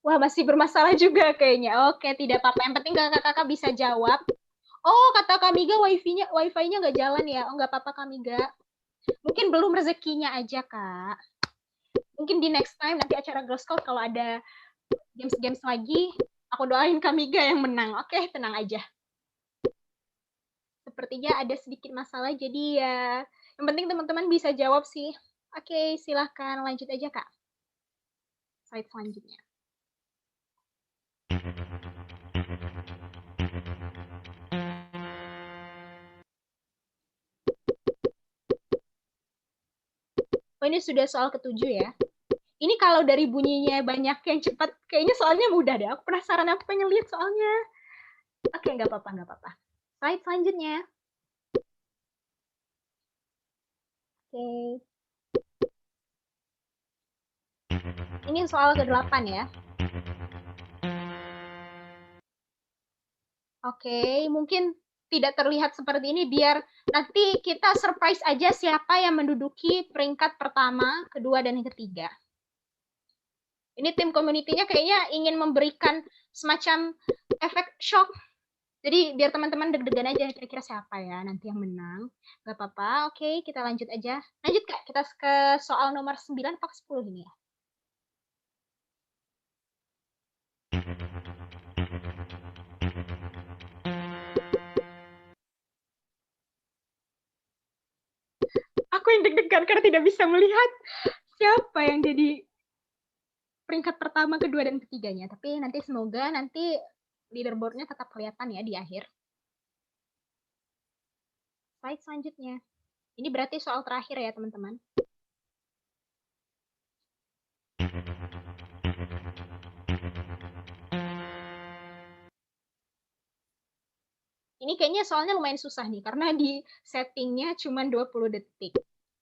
Wah, masih bermasalah juga kayaknya. Oke, tidak apa-apa. Yang penting kakak-kakak bisa jawab. Oh, kata Kamiga wifi-nya nggak jalan ya. Oh, nggak apa-apa Kamiga. Mungkin belum rezekinya aja, Kak. Mungkin di next time nanti acara Girl Scout kalau ada games-games lagi, aku doain Kamiga yang menang. Oke, tenang aja. Sepertinya ada sedikit masalah, jadi ya yang penting teman-teman bisa jawab sih. Oke, silahkan lanjut aja, Kak. Slide selanjutnya. Oh, ini sudah soal ke-7 ya. Ini kalau dari bunyinya banyak yang cepat, kayaknya soalnya mudah deh. Aku penasaran, aku pengen lihat soalnya. Oke, nggak apa-apa, nggak apa-apa. Slide selanjutnya. Oke. Ini soal ke-8 ya. Oke, mungkin tidak terlihat seperti ini biar nanti kita surprise aja siapa yang menduduki peringkat pertama, kedua, dan ketiga. Ini tim community-nya kayaknya ingin memberikan semacam efek shock. Jadi biar teman-teman deg-degan aja kira-kira siapa ya nanti yang menang. Gak apa-apa, oke kita lanjut aja. Lanjut Kak, kita ke soal nomor 9 atau 10 ini ya. Aku yang deg-degan karena tidak bisa melihat siapa yang jadi peringkat pertama, kedua, dan ketiganya. Tapi nanti semoga nanti leaderboard-nya tetap kelihatan ya di akhir. Slide selanjutnya. Ini berarti soal terakhir ya teman-teman. Ini kayaknya soalnya lumayan susah nih, karena di settingnya cuma 20 detik.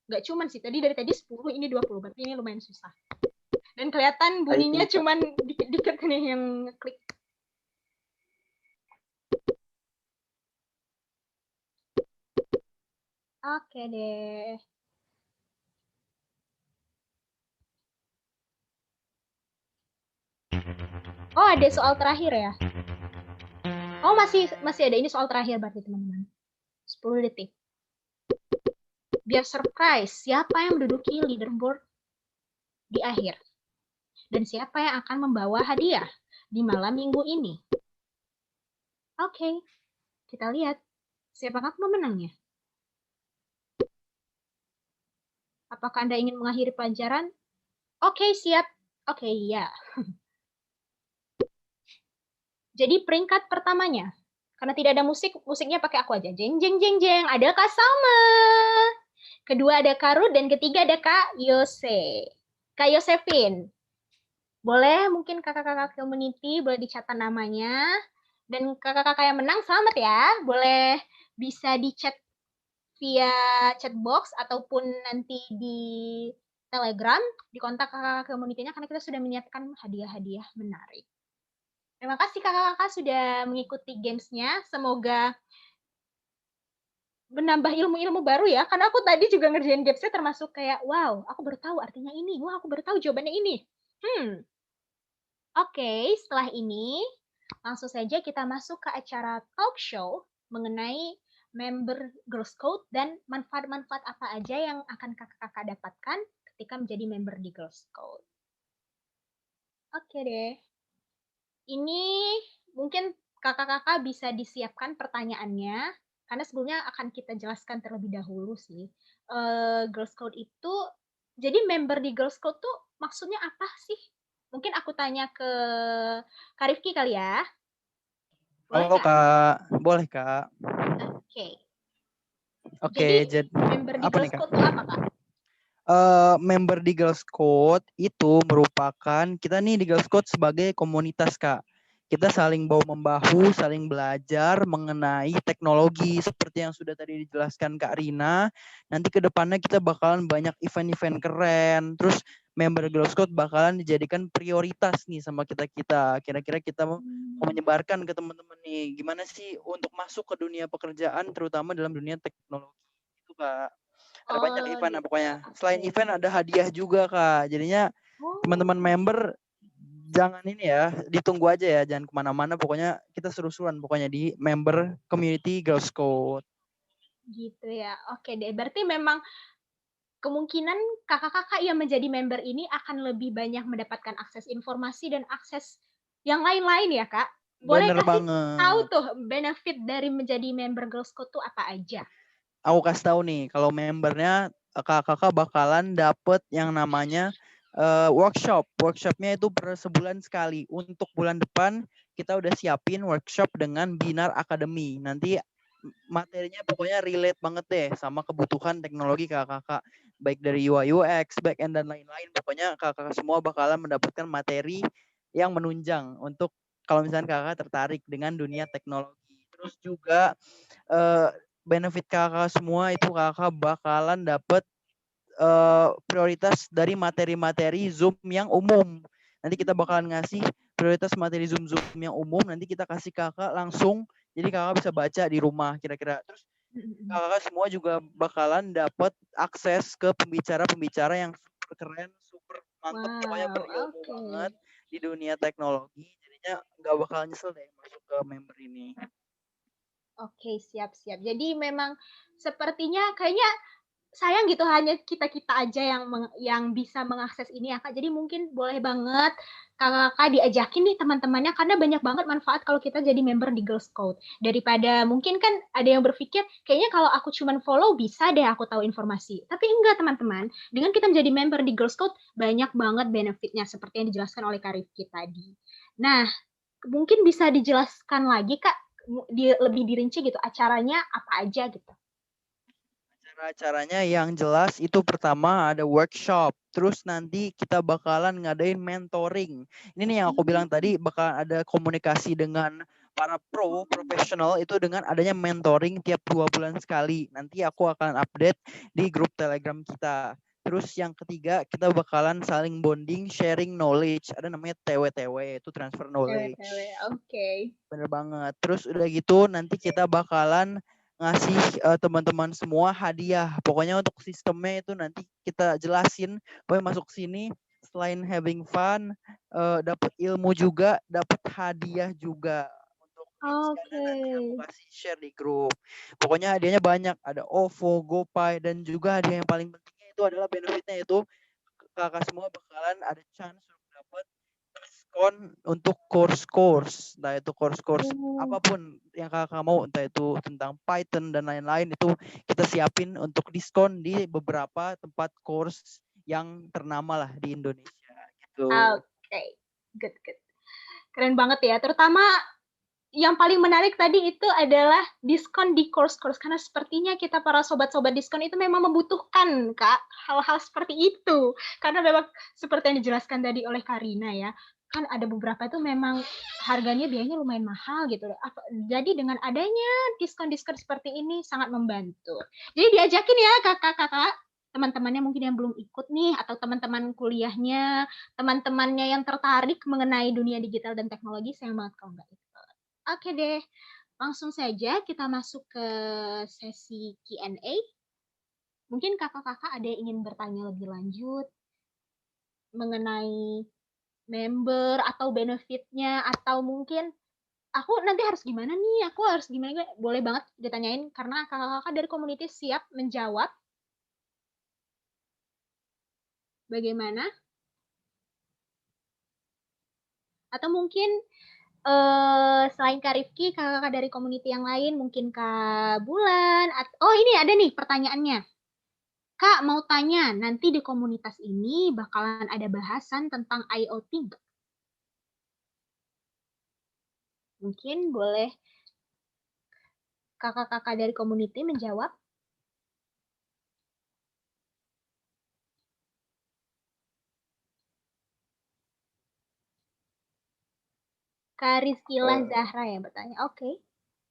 Nggak cuma sih, tadi dari tadi 10, ini 20, berarti ini lumayan susah. Dan kelihatan bunyinya cuma dikit-dikit nih yang klik. Oke deh. Oh, ada soal terakhir ya? Oh, masih ada. Ini soal terakhir berarti, teman-teman. 10 detik. Biar surprise, siapa yang menduduki leaderboard di akhir. Dan siapa yang akan membawa hadiah di malam minggu ini? Oke, kita lihat siapakah pemenangnya. Apakah Anda ingin mengakhiri pelajaran? Oke, siap. Oke, ya. Jadi peringkat pertamanya, karena tidak ada musik, musiknya pakai aku aja. Jeng, jeng, jeng, jeng. Ada Kak Salma. Kedua ada Kak Ruth, dan ketiga ada Kak Yose. Kak Yosefin. Boleh mungkin kakak-kakak community, boleh dicatat namanya. Dan kakak-kakak yang menang, selamat ya. Boleh bisa di-chat via chatbox ataupun nanti di Telegram, di kontak kakak-kakak community-nya, karena kita sudah menyiapkan hadiah-hadiah menarik. Terima kasih kakak-kakak sudah mengikuti games-nya. Semoga menambah ilmu-ilmu baru ya. Karena aku tadi juga ngerjain games-nya termasuk kayak, wow, aku baru tahu artinya ini. Wah, aku baru tahu jawabannya ini. Oke, setelah ini langsung saja kita masuk ke acara talk show mengenai member Girl Scout dan manfaat-manfaat apa aja yang akan kakak-kakak dapatkan ketika menjadi member di Girl Scout. Oke deh. Ini mungkin kakak-kakak bisa disiapkan pertanyaannya, karena sebelumnya akan kita jelaskan terlebih dahulu sih. Girl Scout itu, jadi member di Girl Scout tuh maksudnya apa sih? Mungkin aku tanya ke Kak Rifki kali ya. Boleh Halo Kak? Kak, boleh Kak. Oke. Oke, Jadi member di apa Girl nih Kak? Scout tuh apa Kak? Member di Girl Scout itu merupakan kita nih di Girl Scout sebagai komunitas Kak. Kita saling bahu-membahu, saling belajar mengenai teknologi seperti yang sudah tadi dijelaskan Kak Rina. Nanti ke depannya kita bakalan banyak event-event keren. Terus member Girl Scout bakalan dijadikan prioritas nih sama kita-kita. Kira-kira kita mau menyebarkan ke teman-teman nih, gimana sih untuk masuk ke dunia pekerjaan terutama dalam dunia teknologi. Itu Kak. Ada banyak event gitu. pokoknya. Selain event ada hadiah juga Kak. Jadinya teman-teman member jangan ini ya, ditunggu aja ya, jangan kemana-mana. Pokoknya kita seru-seruan pokoknya di member community Girl Scout. Gitu ya. Oke deh. Berarti memang kemungkinan kakak-kakak yang menjadi member ini akan lebih banyak mendapatkan akses informasi dan akses yang lain-lain ya Kak. Boleh Bener kasih banget. tahu tuh benefit dari menjadi member Girl Scout tuh apa aja? Aku kasih tahu nih, kalau membernya kakak-kakak bakalan dapet yang namanya workshop. Workshopnya itu per sebulan sekali. Untuk bulan depan kita udah siapin workshop dengan Binar Academy. Nanti materinya pokoknya relate banget deh sama kebutuhan teknologi kakak-kakak. Baik dari UI UX, back end dan lain-lain. Pokoknya kakak-kakak semua bakalan mendapatkan materi yang menunjang untuk kalau misalnya kakak tertarik dengan dunia teknologi. Terus juga benefit kakak semua itu kakak bakalan dapet prioritas dari materi-materi Zoom yang umum. Nanti kita bakalan ngasih prioritas materi Zoom yang umum. Nanti kita kasih kakak langsung. Jadi kakak bisa baca di rumah kira-kira. Terus kakak semua juga bakalan dapat akses ke pembicara-pembicara yang super keren, super mantep, pokoknya berilmu banget di dunia teknologi. Jadinya nggak bakal nyesel deh masuk ke member ini. Oke, siap-siap. Jadi memang sepertinya kayaknya sayang gitu hanya kita-kita aja yang bisa mengakses ini ya Kak. Jadi mungkin boleh banget kakak-kakak diajakin nih teman-temannya karena banyak banget manfaat kalau kita jadi member di Girl Scout. Daripada mungkin kan ada yang berpikir kayaknya kalau aku cuman follow bisa deh aku tahu informasi. Tapi enggak teman-teman. Dengan kita menjadi member di Girl Scout banyak banget benefitnya seperti yang dijelaskan oleh Kak Rifki tadi. Nah, mungkin bisa dijelaskan lagi Kak lebih dirinci gitu acaranya apa aja gitu. Acaranya yang jelas itu pertama ada workshop, terus nanti kita bakalan ngadain mentoring. Ini nih yang aku bilang tadi, bakalan ada komunikasi dengan para profesional itu dengan adanya mentoring tiap 2 bulan sekali. Nanti aku akan update di grup Telegram kita. Terus yang ketiga kita bakalan saling bonding, sharing knowledge. Ada namanya TWTW, itu transfer knowledge. Oke. Bener banget. Terus udah gitu nanti kita bakalan ngasih teman-teman semua hadiah. Pokoknya untuk sistemnya itu nanti kita jelasin. Pokoknya masuk sini selain having fun, dapat ilmu juga, dapat hadiah juga. Untuk nanti aku kasih share di grup. Pokoknya hadiahnya banyak. Ada OVO, GoPay, dan juga hadiah yang paling pentingnya itu adalah benefitnya itu kakak semua bakalan ada chance untuk dapat diskon untuk course-course, entah itu course-course apapun yang kakak mau, entah itu tentang Python dan lain-lain, itu kita siapin untuk diskon di beberapa tempat course yang ternama lah di Indonesia gitu. Oke, good. Keren banget ya, terutama yang paling menarik tadi itu adalah diskon di course-course, karena sepertinya kita para sobat-sobat diskon itu memang membutuhkan, Kak, hal-hal seperti itu. Karena memang seperti yang dijelaskan tadi oleh Karina ya, kan ada beberapa itu memang harganya biayanya lumayan mahal gitu. Jadi dengan adanya diskon-diskon seperti ini sangat membantu. Jadi diajakin ya kakak-kakak, teman-temannya mungkin yang belum ikut nih, atau teman-teman kuliahnya, teman-temannya yang tertarik mengenai dunia digital dan teknologi, sayang banget kalau nggak ikut. Oke deh, langsung saja kita masuk ke sesi Q&A. Mungkin kakak-kakak ada yang ingin bertanya lebih lanjut mengenai member atau benefitnya, atau mungkin aku nanti harus gimana nih, aku harus gimana, boleh banget ditanyain, karena kakak-kakak dari community siap menjawab. Bagaimana? Atau mungkin selain Kak Rifki, kakak-kakak dari community yang lain, mungkin Kak Bulan. Oh, ini ada nih pertanyaannya. Kak, mau tanya, nanti di komunitas ini bakalan ada bahasan tentang IoT nggak? Mungkin boleh kakak-kakak dari community menjawab. Kak Rizkylah Zahra yang bertanya. Oke.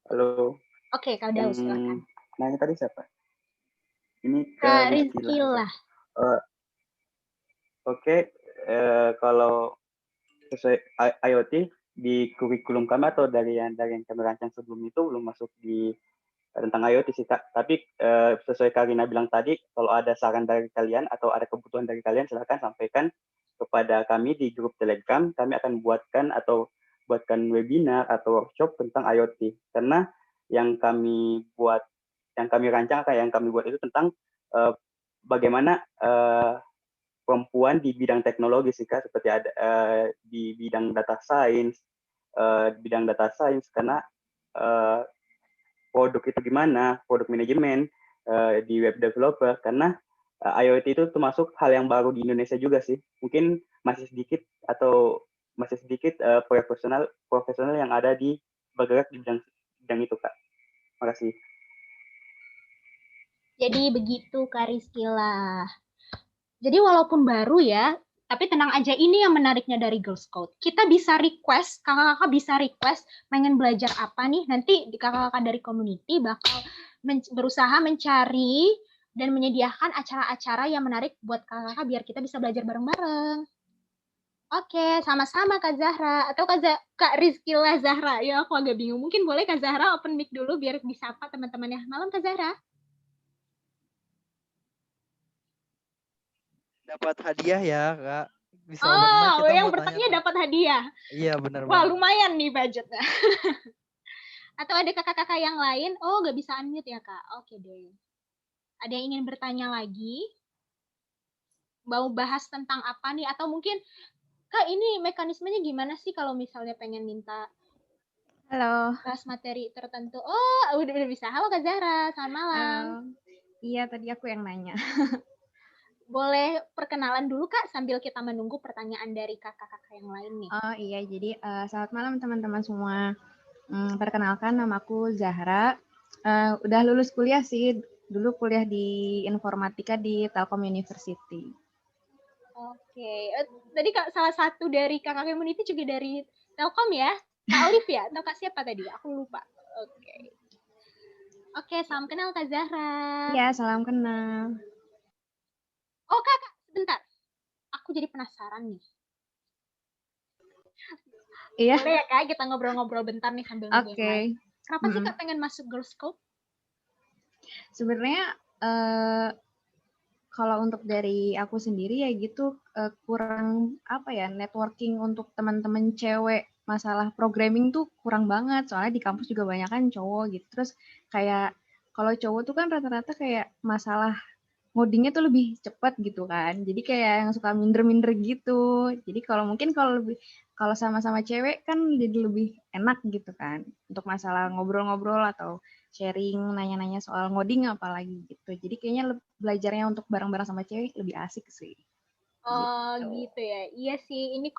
Halo. Oke, Kak Daus, silakan. Nanya tadi siapa? Ini Kak Rizkylah. Oke, kalau sesuai IoT di kurikulum kami atau dari yang kami rancang sebelum itu belum masuk di tentang IoT sih Kak. Tapi sesuai Karina bilang tadi, kalau ada saran dari kalian atau ada kebutuhan dari kalian, silakan sampaikan kepada kami di grup Telegram. Kami akan buatkan webinar atau workshop tentang IoT. Karena yang kami rancang, yang kami buat itu tentang bagaimana perempuan di bidang teknologi sih Kak, seperti ada di bidang data science, karena produk itu gimana, produk manajemen di web developer, karena IoT itu termasuk hal yang baru di Indonesia juga sih. Mungkin masih sedikit profesional yang ada di bergerak di bidang itu Kak. Makasih. Jadi begitu Kak Rizkylah. Jadi walaupun baru ya, tapi tenang aja, ini yang menariknya dari Girl Scout. Kita bisa request, kakak-kakak bisa request pengen belajar apa nih, nanti kakak-kakak dari community bakal berusaha mencari dan menyediakan acara-acara yang menarik buat kakak-kakak biar kita bisa belajar bareng-bareng. Oke, sama-sama Kak Zahra. Atau Kak Rizkylah Zahra. Ya, aku agak bingung. Mungkin boleh Kak Zahra open mic dulu biar disapa teman-temannya. Malam Kak Zahra. Dapat hadiah ya Kak. Bisa open mic, kita yang mau bertanya tanya. dapat hadiah. Iya benar. Wah, lumayan nih budgetnya. Atau ada kakak-kakak yang lain? Oh, nggak bisa unmute ya Kak. Oke deh. Ada yang ingin bertanya lagi? Mau bahas tentang apa nih? Atau mungkin Kak, ini mekanismenya gimana sih kalau misalnya pengen minta bahas materi tertentu? Oh, udah bisa. Halo Kak Zahra, selamat malam. Iya, tadi aku yang nanya. Boleh perkenalan dulu Kak, sambil kita menunggu pertanyaan dari kakak-kakak yang lain nih. Oh iya, jadi selamat malam teman-teman semua. Perkenalkan, namaku Zahra. Udah lulus kuliah sih, dulu kuliah di informatika di Telkom University. Oke, tadi Kak, salah satu dari kakak community juga dari Telkom ya? Kak Olive ya? Atau Kak siapa tadi? Aku lupa. Oke, salam kenal Kak Zahra. Iya, salam kenal. Oh Kak, sebentar. Aku jadi penasaran nih. Iya. Boleh ya Kak, kita ngobrol-ngobrol bentar nih sambil nunggu yang lain. Kenapa sih Kak pengen masuk Girl Scout? Sebenarnya kalau untuk dari aku sendiri ya gitu, kurang networking untuk teman-teman cewek masalah programming tuh kurang banget, soalnya di kampus juga banyak kan cowok gitu. Terus kayak kalau cowok tuh kan rata-rata kayak masalah ngodingnya tuh lebih cepat gitu kan. Jadi kayak yang suka minder-minder gitu. Jadi kalau sama-sama cewek kan jadi lebih enak gitu kan. Untuk masalah ngobrol-ngobrol atau sharing, nanya-nanya soal ngoding apalagi gitu. Jadi kayaknya belajarnya untuk bareng-bareng sama cewek lebih asik sih. Oh gitu ya. Iya sih, ini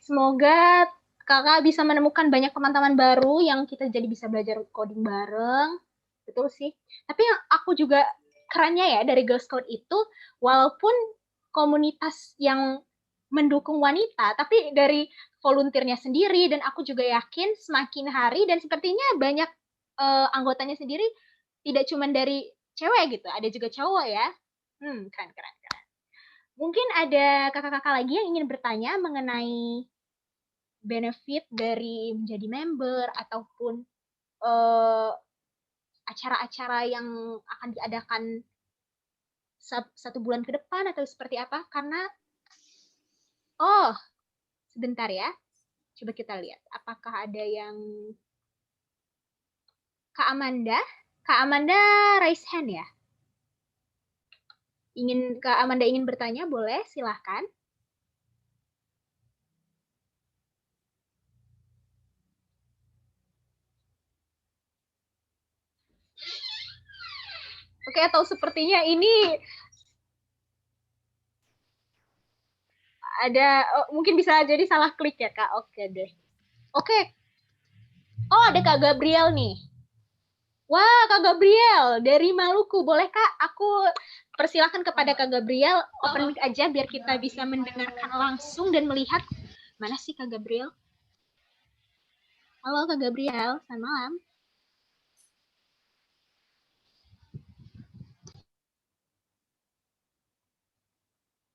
semoga kakak bisa menemukan banyak teman-teman baru yang kita jadi bisa belajar coding bareng. Betul sih. Tapi yang aku juga kerennya ya dari Girl Scout itu, walaupun komunitas yang mendukung wanita, tapi dari volunteernya sendiri, dan aku juga yakin semakin hari, dan sepertinya banyak anggotanya sendiri tidak cuma dari cewek gitu, ada juga cowok ya. Keren. Mungkin ada kakak-kakak lagi yang ingin bertanya mengenai benefit dari menjadi member ataupun acara-acara yang akan diadakan 1 bulan ke depan atau seperti apa? Karena sebentar ya, coba kita lihat apakah ada yang Kak Amanda raise hand ya? Kak Amanda ingin bertanya, boleh silahkan. Oke, atau sepertinya ini ada mungkin bisa jadi salah klik ya Kak. Oke deh. Oke. Oh, ada Kak Gabriel nih. Wah, Kak Gabriel dari Maluku. Boleh Kak aku persilakan kepada Kak Gabriel open mic aja biar kita bisa mendengarkan langsung dan melihat mana sih Kak Gabriel. Halo Kak Gabriel, selamat malam.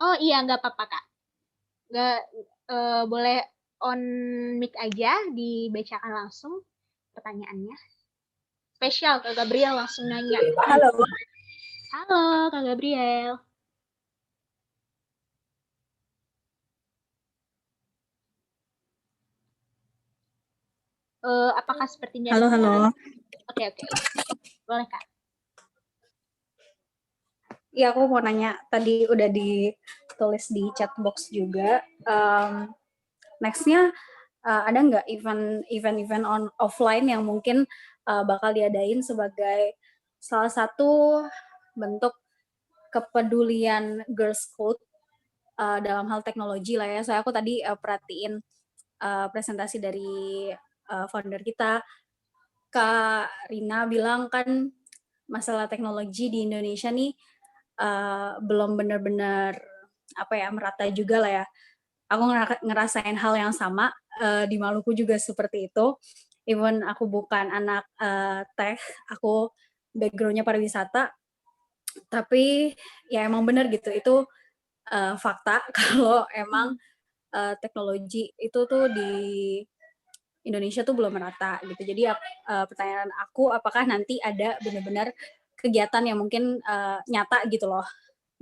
Oh iya, nggak apa-apa Kak. Nggak boleh on mic aja, dibacakan langsung pertanyaannya. Spesial Kak Gabriel langsung nanya. Halo. Halo Kak Gabriel. Apakah sepertinya? Halo. Oke. Boleh Kak. Iya, aku mau nanya, tadi udah ditulis di chat box juga. Next-nya ada nggak event offline yang mungkin bakal diadain sebagai salah satu bentuk kepedulian Girl Scout dalam hal teknologi lah ya. Saya aku tadi perhatiin presentasi dari founder kita, Kak Rina bilang kan masalah teknologi di Indonesia nih belum benar-benar merata juga lah ya. Aku ngerasain hal yang sama di Maluku juga seperti itu. Even aku bukan anak tech, aku background-nya pariwisata, tapi ya emang benar gitu, itu fakta kalau emang teknologi itu tuh di Indonesia tuh belum merata gitu. Jadi pertanyaan aku, apakah nanti ada benar-benar kegiatan yang mungkin nyata gitu loh.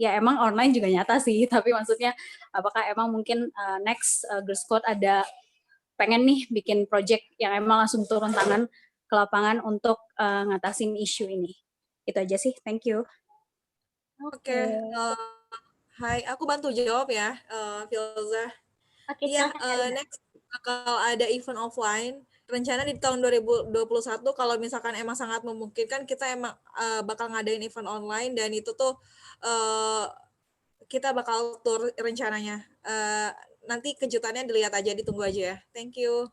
Ya emang online juga nyata sih, tapi maksudnya apakah emang mungkin next Girl Scout ada pengen nih bikin project yang emang langsung turun tangan ke lapangan untuk ngatasin isu ini. Itu aja sih, thank you. Oke. Hai, aku bantu jawab ya, Filza. Iya, next bakal ada event offline. Rencana di tahun 2021 kalau misalkan emang sangat memungkinkan kita emang bakal ngadain event online, dan itu tuh kita bakal tur rencananya. Nanti kejutannya dilihat aja, ditunggu aja ya. Thank you.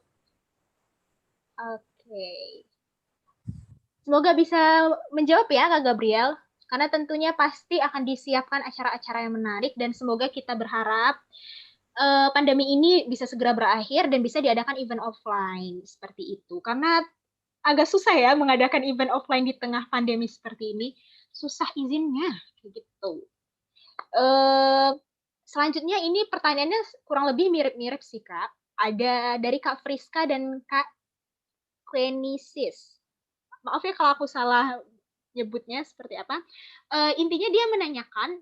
Oke. Semoga bisa menjawab ya Kak Gabriel, karena tentunya pasti akan disiapkan acara-acara yang menarik, dan semoga kita berharap pandemi ini bisa segera berakhir dan bisa diadakan event offline seperti itu. Karena agak susah ya mengadakan event offline di tengah pandemi seperti ini. Susah izinnya, kayak gitu. Selanjutnya ini pertanyaannya kurang lebih mirip-mirip sih Kak. Ada dari Kak Friska dan Kak Klenisis. Maaf ya kalau aku salah nyebutnya seperti apa. Intinya dia menanyakan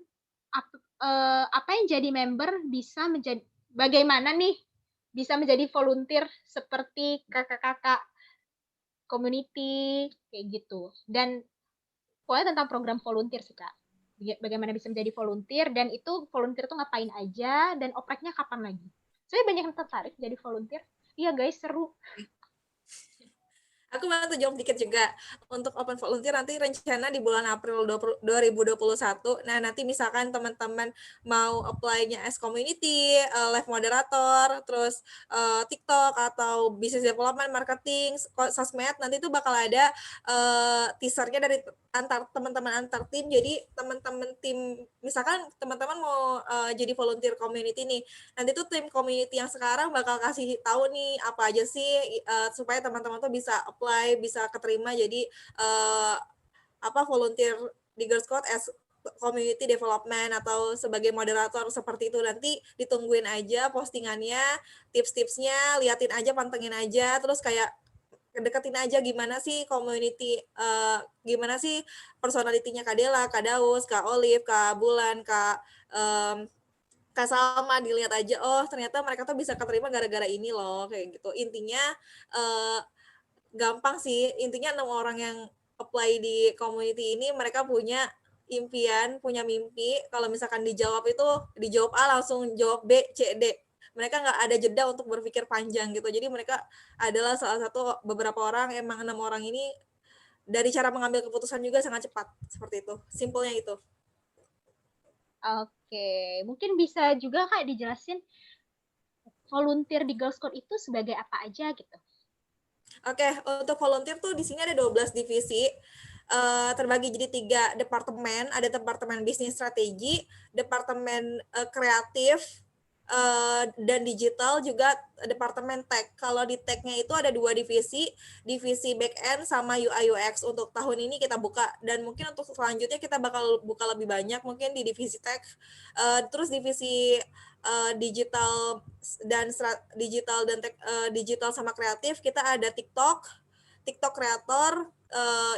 apa yang jadi member bisa menjadi, bagaimana nih bisa menjadi volunteer seperti kakak-kakak community kayak gitu, dan pokoknya tentang program volunteer sih Kak. bagaimana bisa menjadi volunteer, dan itu volunteer tuh ngapain aja, dan opreknya kapan lagi. Saya banyak yang tertarik jadi volunteer. Iya guys, seru. Aku bantu jawab dikit juga. Untuk open volunteer nanti rencana di bulan April 2021. Nah, nanti misalkan teman-teman mau apply-nya as community, live moderator, terus TikTok atau business development, marketing, sosmed, nanti itu bakal ada teasernya dari teman-teman antar tim. Jadi teman-teman tim, misalkan teman-teman mau jadi volunteer community nih, nanti tuh tim community yang sekarang bakal kasih tahu nih apa aja sih supaya teman-teman tuh bisa apply, bisa keterima jadi volunteer di Girl Scout as community development atau sebagai moderator seperti itu. Nanti ditungguin aja postingannya, tips-tipsnya, liatin aja, pantengin aja, terus kayak deketin aja gimana sih community, gimana sih personality-nya Kak Dela, Kak Daus, Kak Olive, Kak Bulan, Kak Salma, dilihat aja, oh ternyata mereka tuh bisa keterima gara-gara ini loh, kayak gitu. Intinya gampang sih, intinya 6 orang yang apply di community ini mereka punya impian, punya mimpi. Kalau misalkan dijawab A langsung jawab B, C, D. Mereka nggak ada jeda untuk berpikir panjang gitu. Jadi mereka adalah salah satu beberapa orang, emang 6 orang ini dari cara mengambil keputusan juga sangat cepat, seperti itu. Simpelnya itu. Oke, mungkin bisa juga Kak dijelasin volunteer di Girl Scout itu sebagai apa aja gitu. Oke, untuk volunteer tuh di sini ada 12 divisi, terbagi jadi 3 departemen. Ada departemen bisnis strategi, departemen kreatif, dan digital, juga departemen tech. Kalau di tech-nya itu ada 2 divisi back end sama UI UX. Untuk tahun ini kita buka, dan mungkin untuk selanjutnya kita bakal buka lebih banyak mungkin di divisi tech. Terus divisi digital dan digital sama kreatif, kita ada TikTok kreator,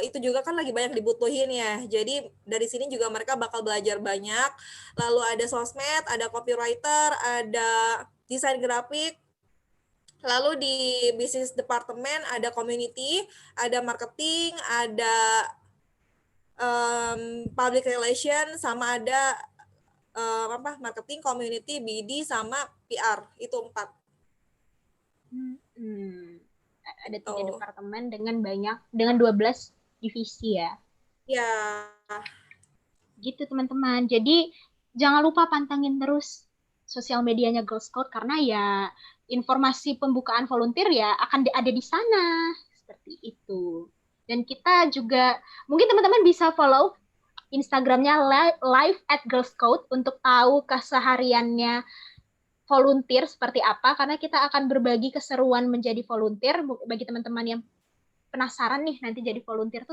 itu juga kan lagi banyak dibutuhin ya. Jadi dari sini juga mereka bakal belajar banyak. Lalu ada sosmed, ada copywriter, ada desain grafik. Lalu di business department ada community, ada marketing, ada public relation, sama ada marketing, community, BD, sama PR. Itu 4. Ada 3 departemen dengan 12 divisi ya. Ya. Gitu teman-teman. Jadi jangan lupa pantengin terus sosial medianya Girl Scout, karena ya informasi pembukaan volunteer ya akan ada di sana. Seperti itu. Dan kita juga, mungkin teman-teman bisa follow Instagramnya live at Girl Scout untuk tahu kesehariannya volunteer seperti apa, karena kita akan berbagi keseruan menjadi volunteer bagi teman-teman yang penasaran nih nanti jadi volunteer tuh